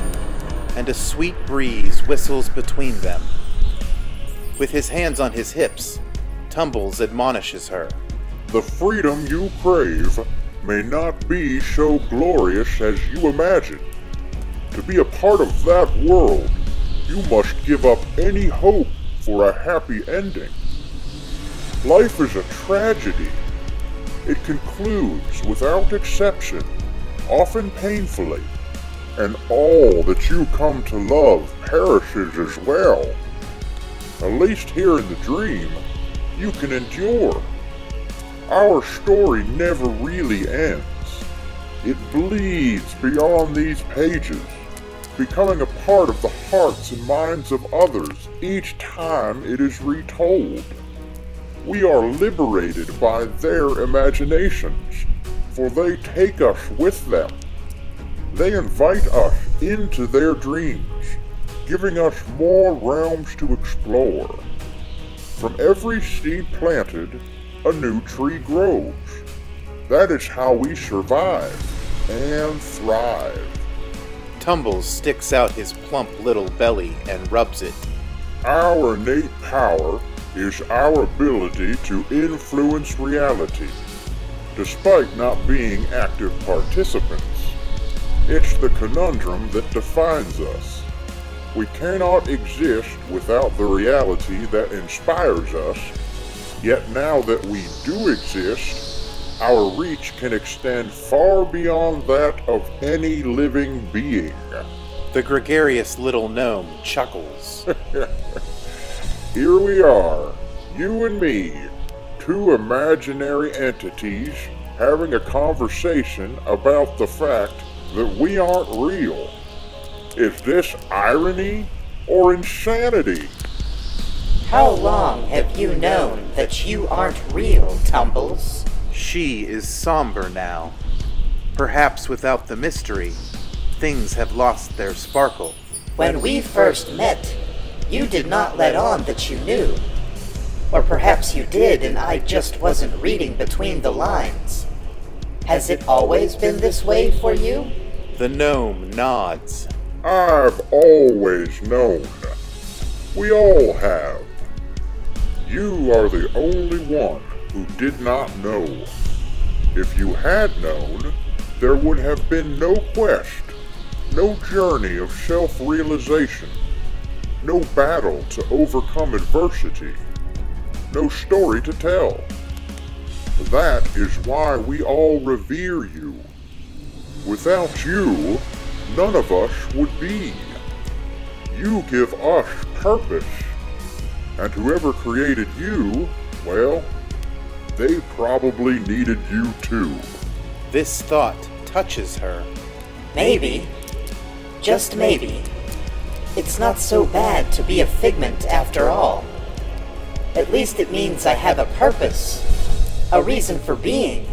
and a sweet breeze whistles between them. With his hands on his hips, Tumbles admonishes her. The freedom you crave may not be so glorious as you imagine. To be a part of that world, you must give up any hope for a happy ending. Life is a tragedy. It concludes without exception, often painfully, and all that you come to love perishes as well. At least here in the dream, you can endure. Our story never really ends. It bleeds beyond these pages, becoming a part of the hearts and minds of others each time it is retold. We are liberated by their imaginations, for they take us with them. They invite us into their dreams, giving us more realms to explore. From every seed planted, a new tree grows. That is how we survive and thrive. Tumbles sticks out his plump little belly and rubs it. Our innate power is our ability to influence reality, despite not being active participants. It's the conundrum that defines us. We cannot exist without the reality that inspires us, yet now that we do exist, our reach can extend far beyond that of any living being. The gregarious little gnome chuckles. Here we are, you and me, two imaginary entities having a conversation about the fact that we aren't real. Is this irony or insanity? How long have you known that you aren't real, Tumbles? She is somber now. Perhaps without the mystery, things have lost their sparkle. When we first met, you did not let on that you knew. Or perhaps you did and I just wasn't reading between the lines. Has it always been this way for you? The gnome nods. I've always known. We all have. You are the only one who did not know. If you had known, there would have been no quest, no journey of self-realization, no battle to overcome adversity, no story to tell. That is why we all revere you. Without you, none of us would be. You give us purpose. And whoever created you, well, they probably needed you too. This thought touches her. Maybe, just maybe, it's not so bad to be a figment after all. At least it means I have a purpose, a reason for being.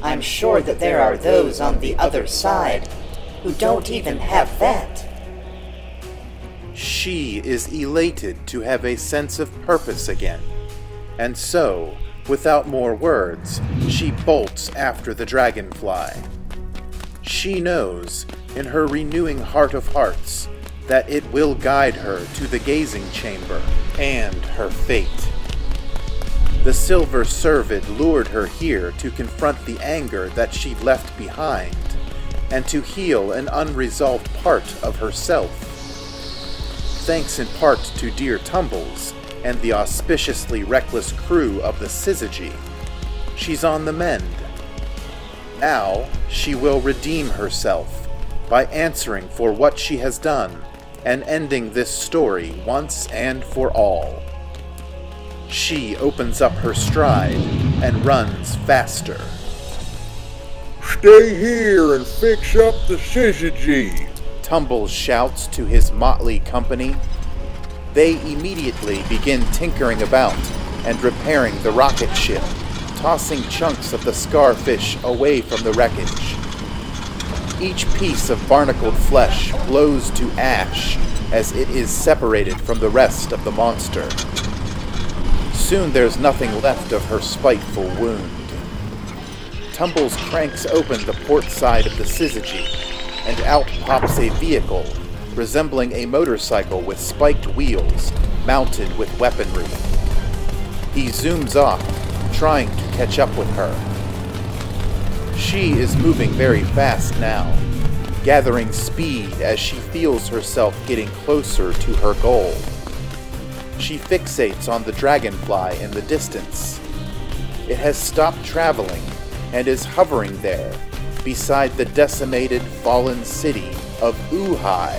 I'm sure that there are those on the other side who don't even have that. She is elated to have a sense of purpose again, and so, without more words, she bolts after the dragonfly. She knows, in her renewing heart of hearts, that it will guide her to the gazing chamber and her fate. The silver cervid lured her here to confront the anger that she left behind, and to heal an unresolved part of herself. Thanks in part to dear Tumbles and the auspiciously reckless crew of the Syzygy, she's on the mend. Now she will redeem herself by answering for what she has done and ending this story once and for all. She opens up her stride and runs faster. Stay here and fix up the Syzygy, Tumbles shouts to his motley company. They immediately begin tinkering about and repairing the rocket ship, tossing chunks of the scarfish away from the wreckage. Each piece of barnacled flesh glows to ash as it is separated from the rest of the monster. Soon there's nothing left of her spiteful wound. Tumbles cranks open the port side of the Syzygy, and out pops a vehicle resembling a motorcycle with spiked wheels mounted with weaponry. He zooms off, trying to catch up with her. She is moving very fast now, gathering speed as she feels herself getting closer to her goal. She fixates on the dragonfly in the distance. It has stopped traveling and is hovering there, beside the decimated, fallen city of Uhai,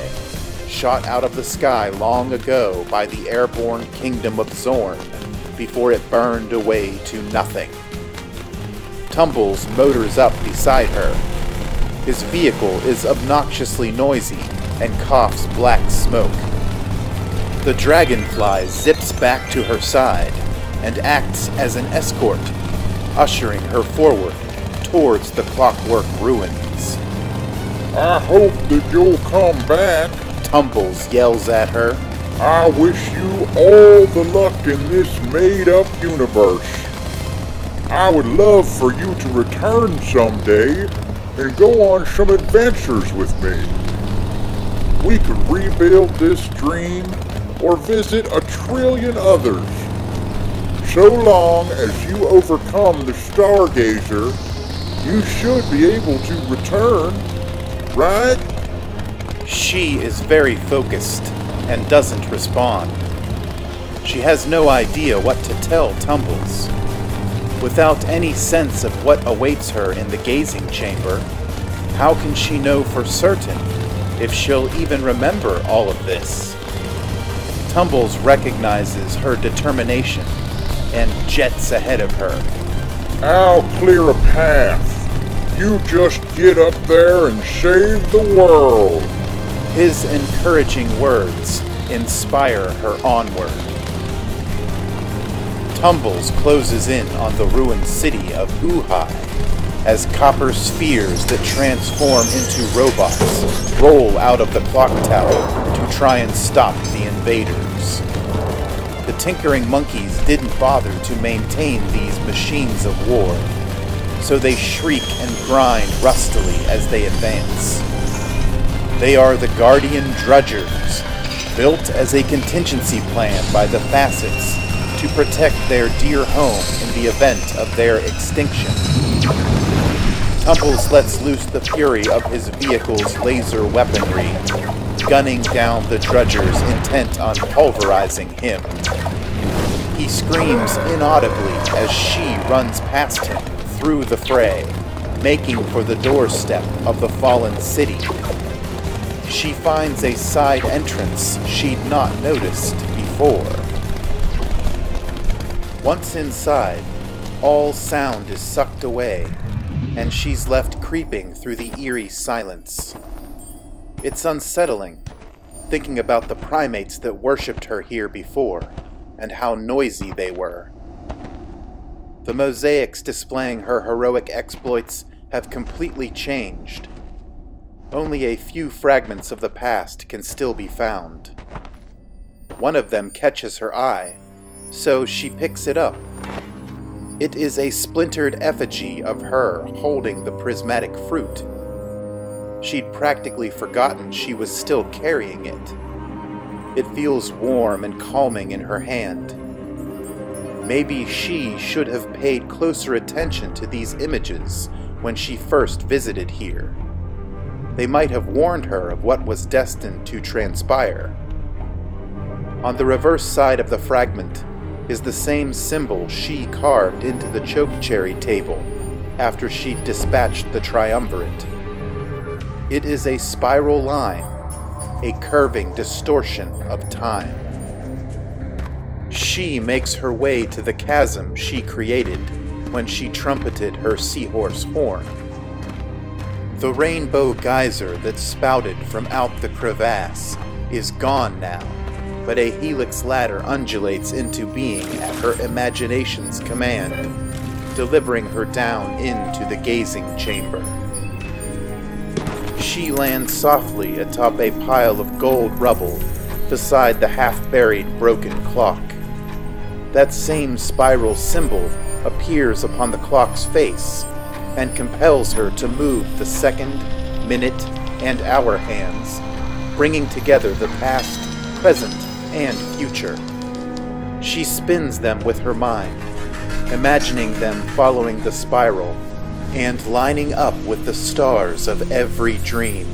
shot out of the sky long ago by the airborne kingdom of Zorn, before it burned away to nothing. Tumbles motors up beside her. His vehicle is obnoxiously noisy and coughs black smoke. The dragonfly zips back to her side and acts as an escort, ushering her forward towards the clockwork ruins. I hope that you'll come back, Tumbles yells at her. I wish you all the luck in this made-up universe. I would love for you to return someday and go on some adventures with me. We could rebuild this dream or visit 1,000,000,000,000 others. So long as you overcome the Stargazer, you should be able to return, right? She is very focused and doesn't respond. She has no idea what to tell Tumbles. Without any sense of what awaits her in the gazing chamber, how can she know for certain if she'll even remember all of this? Tumbles recognizes her determination and jets ahead of her. I'll clear a path. You just get up there and save the world. His encouraging words inspire her onward. Tumbles closes in on the ruined city of Uhai as copper spheres that transform into robots roll out of the clock tower to try and stop the invaders. The tinkering monkeys didn't bother to maintain these machines of war, so they shriek and grind rustily as they advance. They are the Guardian Drudgers, built as a contingency plan by the Facets to protect their dear home in the event of their extinction. Tumbles lets loose the fury of his vehicle's laser weaponry, gunning down the Drudgers intent on pulverizing him. He screams inaudibly as she runs past him through the fray, making for the doorstep of the fallen city. She finds a side entrance she'd not noticed before. Once inside, all sound is sucked away, and she's left creeping through the eerie silence. It's unsettling, thinking about the primates that worshipped her here before, and how noisy they were. The mosaics displaying her heroic exploits have completely changed. Only a few fragments of the past can still be found. One of them catches her eye, so she picks it up. It is a splintered effigy of her holding the prismatic fruit. She'd practically forgotten she was still carrying it. It feels warm and calming in her hand. Maybe she should have paid closer attention to these images when she first visited here. They might have warned her of what was destined to transpire. On the reverse side of the fragment is the same symbol she carved into the chokecherry table after she dispatched the triumvirate. It is a spiral line, a curving distortion of time. She makes her way to the chasm she created when she trumpeted her seahorse horn. The rainbow geyser that spouted from out the crevasse is gone now, but a helix ladder undulates into being at her imagination's command, delivering her down into the gazing chamber. She lands softly atop a pile of gold rubble beside the half-buried broken clock. That same spiral symbol appears upon the clock's face and compels her to move the second, minute, and hour hands, bringing together the past, present, and future. She spins them with her mind, imagining them following the spiral and lining up with the stars of every dream.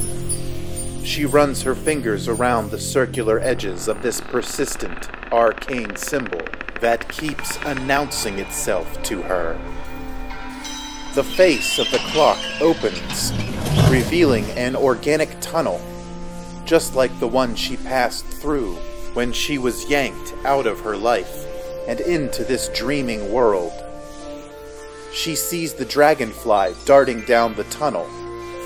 She runs her fingers around the circular edges of this persistent, arcane symbol that keeps announcing itself to her. The face of the clock opens, revealing an organic tunnel, just like the one she passed through when she was yanked out of her life and into this dreaming world. She sees the dragonfly darting down the tunnel,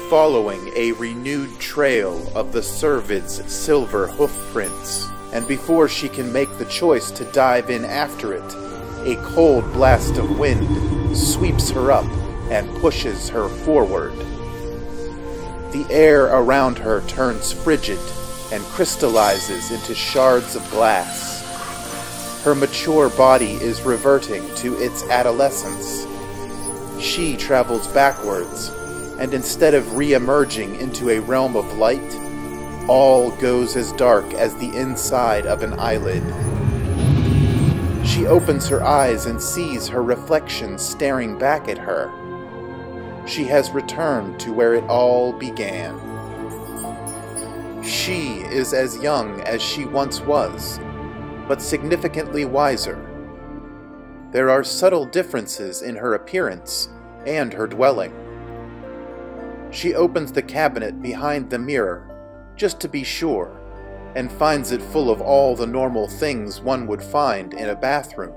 following a renewed trail of the cervid's silver hoofprints, and before she can make the choice to dive in after it, a cold blast of wind sweeps her up and pushes her forward. The air around her turns frigid, and crystallizes into shards of glass. Her mature body is reverting to its adolescence. She travels backwards, and instead of re-emerging into a realm of light, all goes as dark as the inside of an eyelid. She opens her eyes and sees her reflection staring back at her. She has returned to where it all began. She is as young as she once was, but significantly wiser. There are subtle differences in her appearance and her dwelling. She opens the cabinet behind the mirror, just to be sure, and finds it full of all the normal things one would find in a bathroom,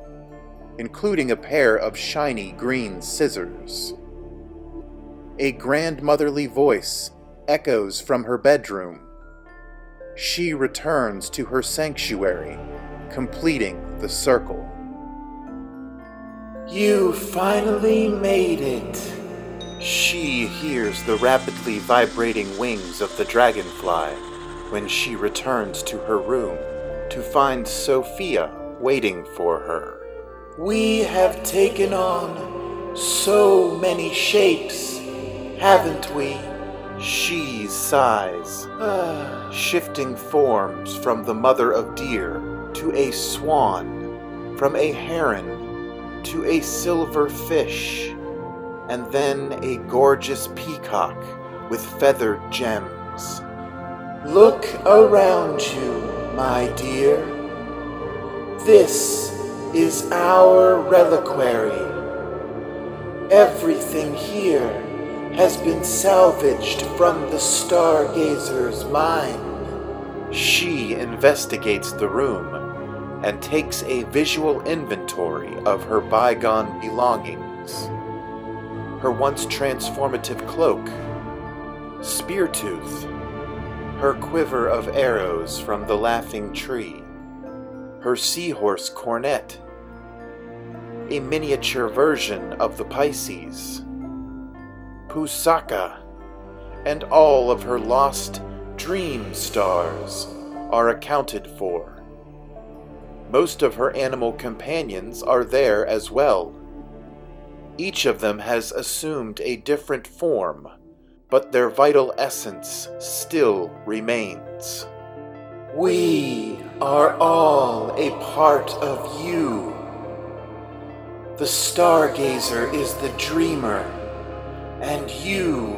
including a pair of shiny green scissors. A grandmotherly voice echoes from her bedroom. She returns to her sanctuary, completing the circle. You finally made it. She hears the rapidly vibrating wings of the dragonfly when she returns to her room to find Sophia waiting for her. We have taken on so many shapes, haven't we? She sighs, shifting forms from the mother of deer to a swan, from a heron to a silver fish, and then a gorgeous peacock with feathered gems. Look around you, my dear. This is our reliquary. Everything here has been salvaged from the stargazer's mind. She investigates the room and takes a visual inventory of her bygone belongings. Her once transformative cloak, Speartooth, her quiver of arrows from the laughing tree, her seahorse cornet, a miniature version of the Pisces, Pusaka, and all of her lost dream stars are accounted for. Most of her animal companions are there as well. Each of them has assumed a different form, but their vital essence still remains. We are all a part of you. The stargazer is the dreamer, and you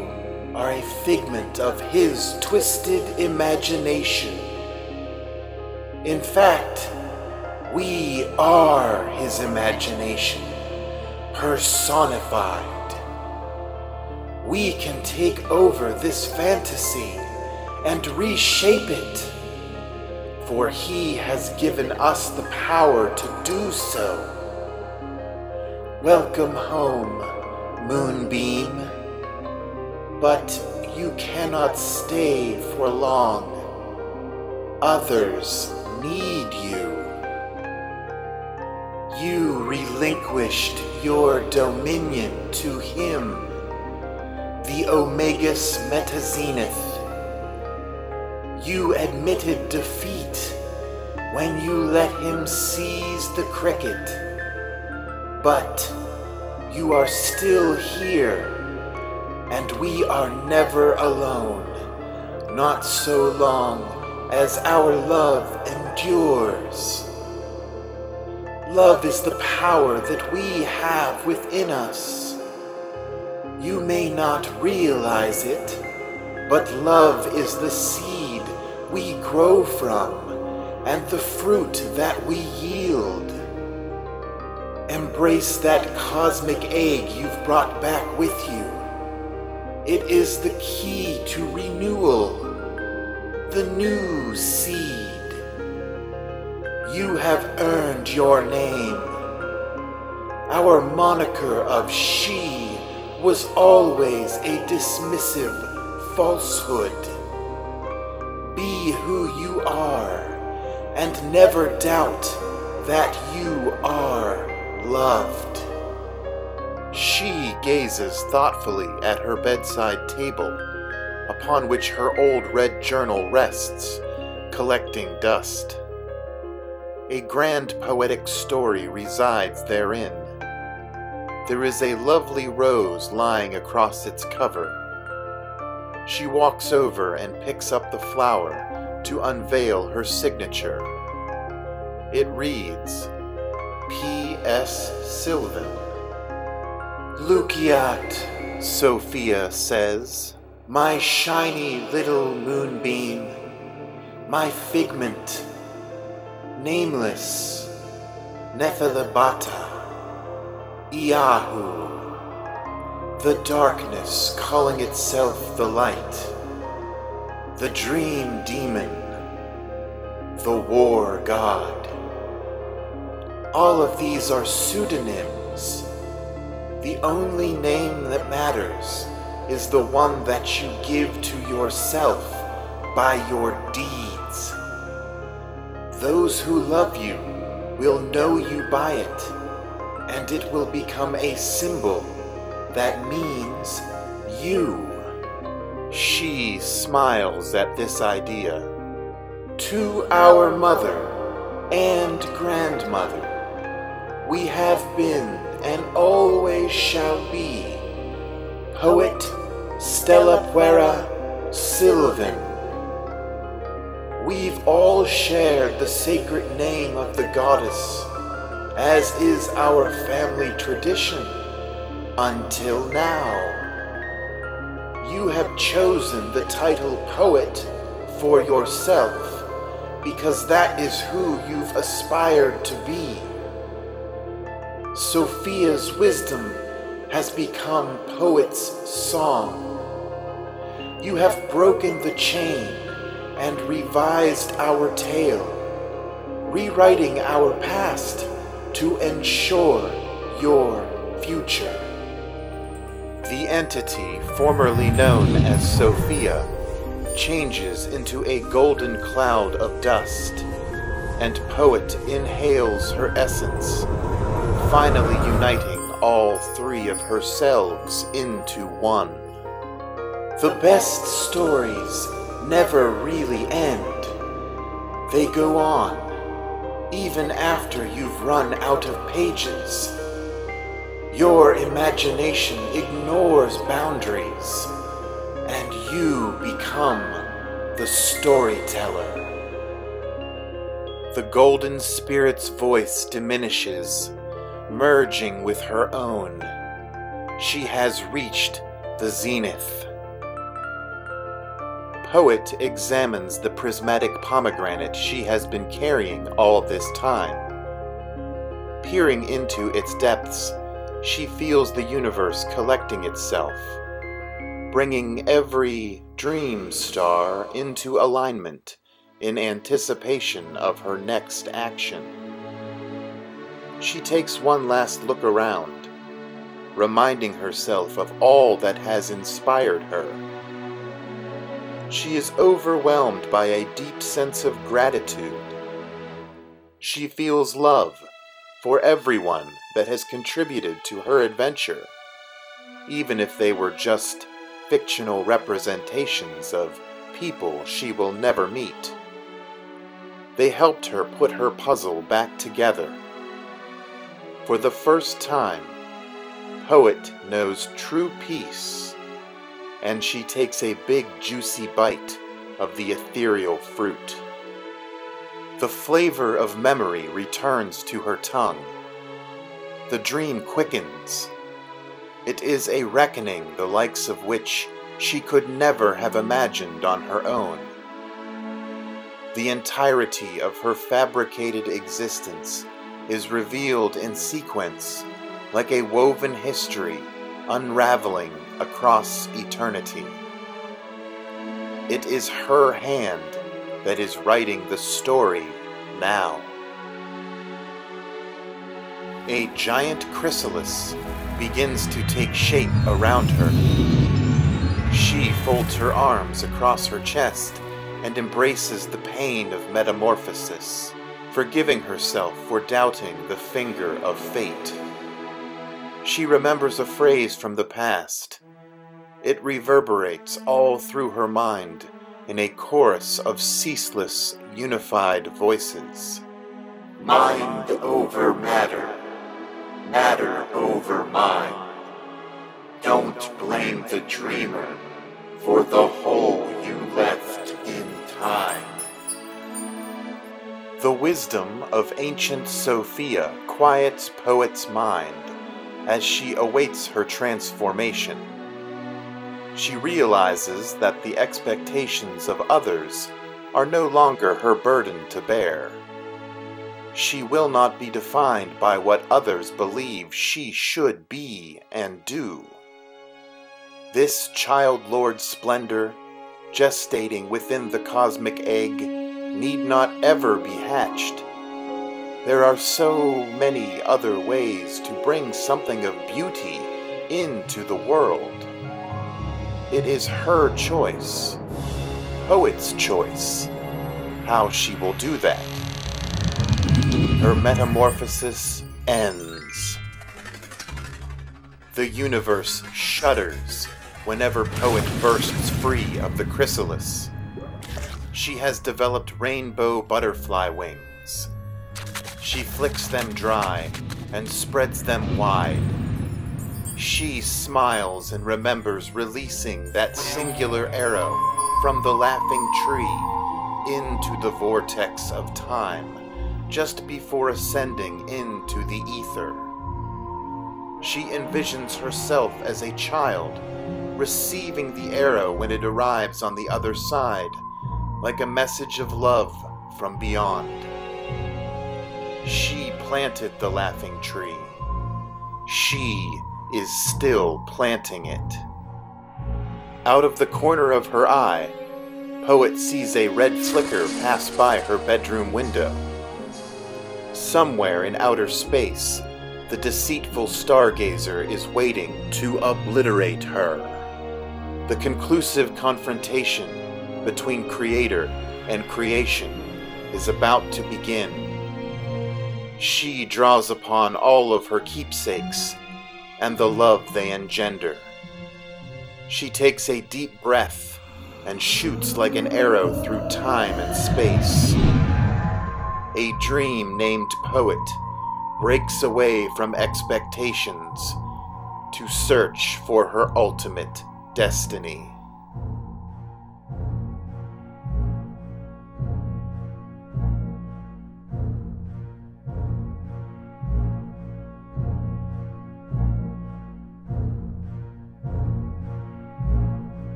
are a figment of his twisted imagination. In fact, we are his imagination, personified. We can take over this fantasy and reshape it, for he has given us the power to do so. Welcome home, Moonbeam. But you cannot stay for long. Others need you. You relinquished your dominion to him, the Omegas Metazenith. You admitted defeat when you let him seize the cricket. But you are still here, and we are never alone, not so long as our love endures. Love is the power that we have within us. You may not realize it, but love is the seed we grow from and the fruit that we yield. Embrace that cosmic egg you've brought back with you. It is the key to renewal, the new seed. You have earned your name. Our moniker of she was always a dismissive falsehood. Be who you are, and never doubt that you are loved. She gazes thoughtfully at her bedside table, upon which her old red journal rests, collecting dust. A grand poetic story resides therein. There is a lovely rose lying across its cover. She walks over and picks up the flower to unveil her signature. It reads, P.S. Sylvan. Luciat, Sophia says, my shiny little moonbeam, my figment, nameless, Nephelibata, Iahu, the darkness calling itself the light, the dream demon, the war god. All of these are pseudonyms. The only name that matters is the one that you give to yourself by your deeds. Those who love you will know you by it, and it will become a symbol that means you. She smiles at this idea. To our mother and grandmother, we have been and always shall be Poet Stella Puera Sylvan. We've all shared the sacred name of the goddess, as is our family tradition, until now. You have chosen the title poet for yourself because that is who you've aspired to be. Sophia's wisdom has become poet's song. You have broken the chain and revised our tale, rewriting our past to ensure your future. The entity formerly known as Sophia changes into a golden cloud of dust, and Poet inhales her essence, finally uniting all three of her selves into one. The best stories never really end. They go on, even after you've run out of pages. Your imagination ignores boundaries, and you become the storyteller. The golden spirit's voice diminishes, merging with her own. She has reached the zenith. Poet examines the prismatic pomegranate she has been carrying all this time. Peering into its depths, she feels the universe collecting itself, bringing every dream star into alignment in anticipation of her next action. She takes one last look around, reminding herself of all that has inspired her. She is overwhelmed by a deep sense of gratitude. She feels love for everyone that has contributed to her adventure, even if they were just fictional representations of people she will never meet. They helped her put her puzzle back together. For the first time, Poet knows true peace, and she takes a big juicy bite of the ethereal fruit. The flavor of memory returns to her tongue. The dream quickens. It is a reckoning the likes of which she could never have imagined on her own. The entirety of her fabricated existence is revealed in sequence like a woven history unraveling across eternity. It is her hand that is writing the story now. A giant chrysalis begins to take shape around her. She folds her arms across her chest and embraces the pain of metamorphosis, forgiving herself for doubting the finger of fate. She remembers a phrase from the past. It reverberates all through her mind in a chorus of ceaseless unified voices. Mind over matter, matter over mind. Don't blame the dreamer for the hole you left in time. The wisdom of ancient Sophia quiets poet's mind as she awaits her transformation. She realizes that the expectations of others are no longer her burden to bear. She will not be defined by what others believe she should be and do. This child Lord Splendor, gestating within the cosmic egg, need not ever be hatched. There are so many other ways to bring something of beauty into the world. It is her choice, poet's choice, how she will do that. Her metamorphosis ends. The universe shudders whenever poet bursts free of the chrysalis. She has developed rainbow butterfly wings. She flicks them dry and spreads them wide. She smiles and remembers releasing that singular arrow from the laughing tree into the vortex of time just before ascending into the ether. She envisions herself as a child, receiving the arrow when it arrives on the other side, like a message of love from beyond. She planted the laughing tree. She is still planting it. Out of the corner of her eye, Poet sees a red flicker pass by her bedroom window. Somewhere in outer space, the deceitful stargazer is waiting to obliterate her. The conclusive confrontation between creator and creation is about to begin. She draws upon all of her keepsakes and the love they engender. She takes a deep breath and shoots like an arrow through time and space. A dream named Poet breaks away from expectations to search for her ultimate destiny.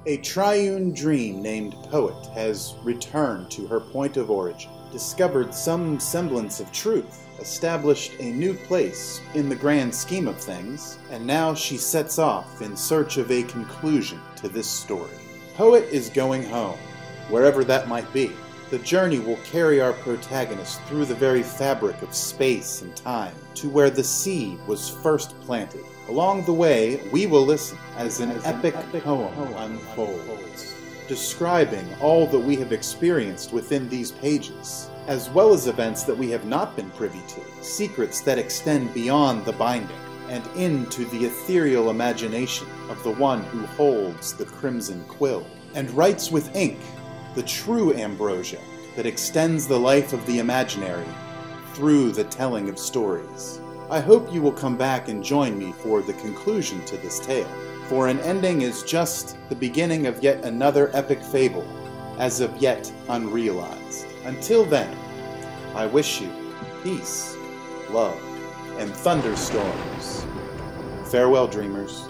A triune dream named Poet has returned to her point of origin, discovered some semblance of truth, established a new place in the grand scheme of things, and now she sets off in search of a conclusion to this story. Poet is going home, wherever that might be. The journey will carry our protagonist through the very fabric of space and time, to where the seed was first planted. Along the way, we will listen as an epic poem unfolds, describing all that we have experienced within these pages, as well as events that we have not been privy to, secrets that extend beyond the binding, and into the ethereal imagination of the one who holds the crimson quill, and writes with ink the true ambrosia that extends the life of the imaginary through the telling of stories. I hope you will come back and join me for the conclusion to this tale, for an ending is just the beginning of yet another epic fable, as of yet unrealized. Until then, I wish you peace, love, and thunderstorms. Farewell, dreamers.